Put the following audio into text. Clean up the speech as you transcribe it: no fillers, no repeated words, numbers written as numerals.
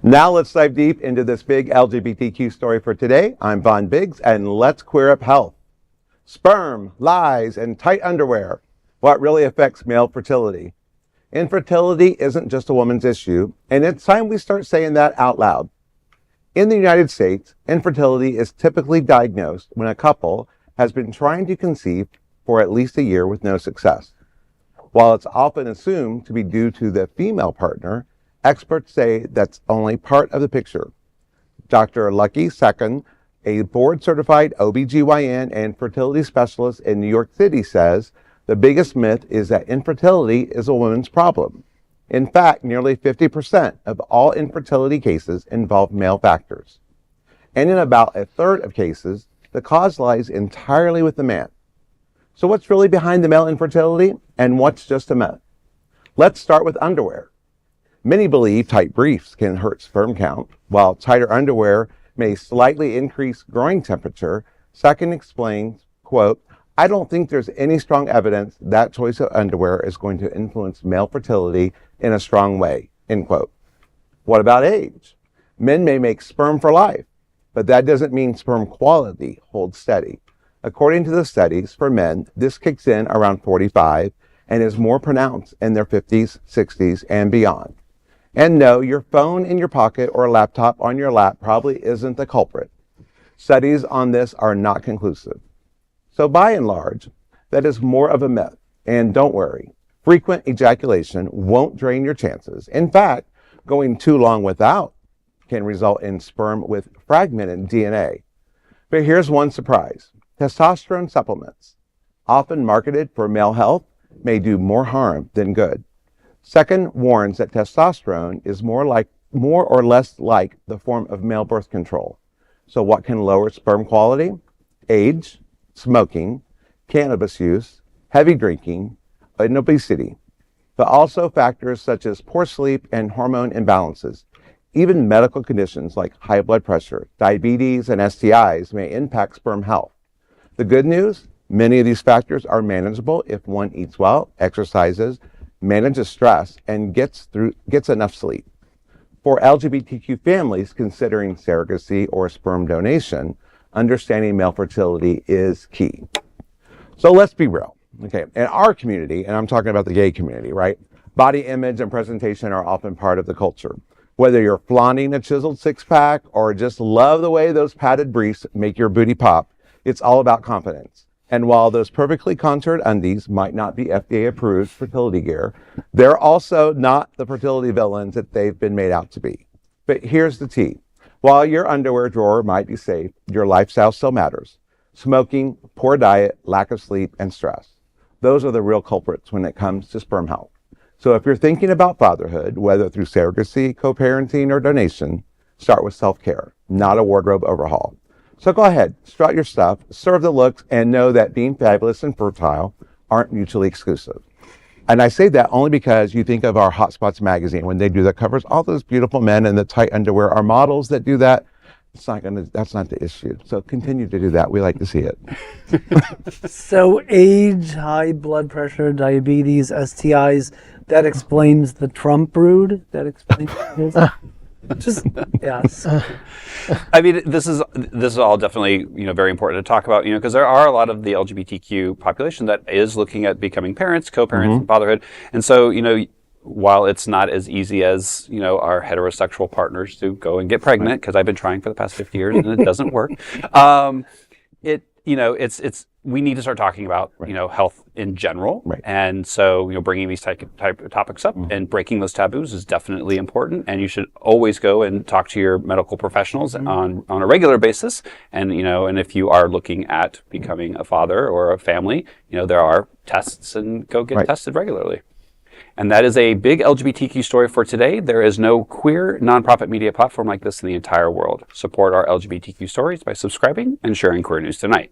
Now let's dive deep into this big LGBTQ story for today. I'm Von Biggs, and let's queer up health. Sperm, lies, and tight underwear. What really affects male fertility? Infertility isn't just a woman's issue, and it's time we start saying that out loud. In the United States, infertility is typically diagnosed when a couple has been trying to conceive for at least a year with no success. While it's often assumed to be due to the female partner, experts say that's only part of the picture. Dr. Lucky Sekhon, a board-certified OBGYN and fertility specialist in New York City, says the biggest myth is that infertility is a woman's problem. In fact, nearly 50% of all infertility cases involve male factors. And in about a third of cases, the cause lies entirely with the man. So what's really behind the male infertility, and what's just a myth? Let's start with underwear. Many believe tight briefs can hurt sperm count, while tighter underwear may slightly increase groin temperature. Sekhon explains, quote, "I don't think there's any strong evidence that choice of underwear is going to influence male fertility in a strong way," end quote. What about age? Men may make sperm for life, but that doesn't mean sperm quality holds steady. According to the studies, for men, this kicks in around 45 and is more pronounced in their 50s, 60s, and beyond. And no, your phone in your pocket or a laptop on your lap probably isn't the culprit. Studies on this are not conclusive. So by and large, that is more of a myth. And don't worry, frequent ejaculation won't drain your chances. In fact, going too long without can result in sperm with fragmented DNA. But here's one surprise. Testosterone supplements, often marketed for male health, may do more harm than good. Sekhon warns that testosterone is more or less like the form of male birth control. So what can lower sperm quality? Age, smoking, cannabis use, heavy drinking, and obesity. But also factors such as poor sleep and hormone imbalances. Even medical conditions like high blood pressure, diabetes, and STIs may impact sperm health. The good news? Many of these factors are manageable if one eats well, exercises, manages stress, and gets enough sleep. For LGBTQ families considering surrogacy or sperm donation, understanding male fertility is key. So let's be real. Okay, in our community, and I'm talking about the gay community, right? Body image and presentation are often part of the culture. Whether you're flaunting a chiseled six-pack or just love the way those padded briefs make your booty pop, it's all about confidence. And while those perfectly contoured undies might not be FDA-approved fertility gear, they're also not the fertility villains that they've been made out to be. But here's the tea. While your underwear drawer might be safe, your lifestyle still matters. Smoking, poor diet, lack of sleep, and stress. Those are the real culprits when it comes to sperm health. So if you're thinking about fatherhood, whether through surrogacy, co-parenting, or donation, start with self-care, not a wardrobe overhaul. So go ahead, strut your stuff, serve the looks, and know that being fabulous and fertile aren't mutually exclusive. And I say that only because you think of our Hotspots magazine when they do the covers, all those beautiful men in the tight underwear are models that do that. That's not the issue. So continue to do that. We like to see it. So age, high blood pressure, diabetes, STIs, that explains the Trump brood? That explains this? Just, yes. I mean, this is all definitely, very important to talk about, because there are a lot of the LGBTQ population that is looking at becoming parents, co-parents, and fatherhood. And so, while it's not as easy as, our heterosexual partners to go and get pregnant, because I've been trying for the past 50 years and it doesn't work. We need to start talking about, health in general. Right. And so, bringing these type of topics up and breaking those taboos is definitely important. And you should always go and talk to your medical professionals on a regular basis. And, and if you are looking at becoming a father or a family, there are tests, and go get tested regularly. And that is a big LGBTQ story for today. There is no queer nonprofit media platform like this in the entire world. Support our LGBTQ stories by subscribing and sharing Queer News Tonight.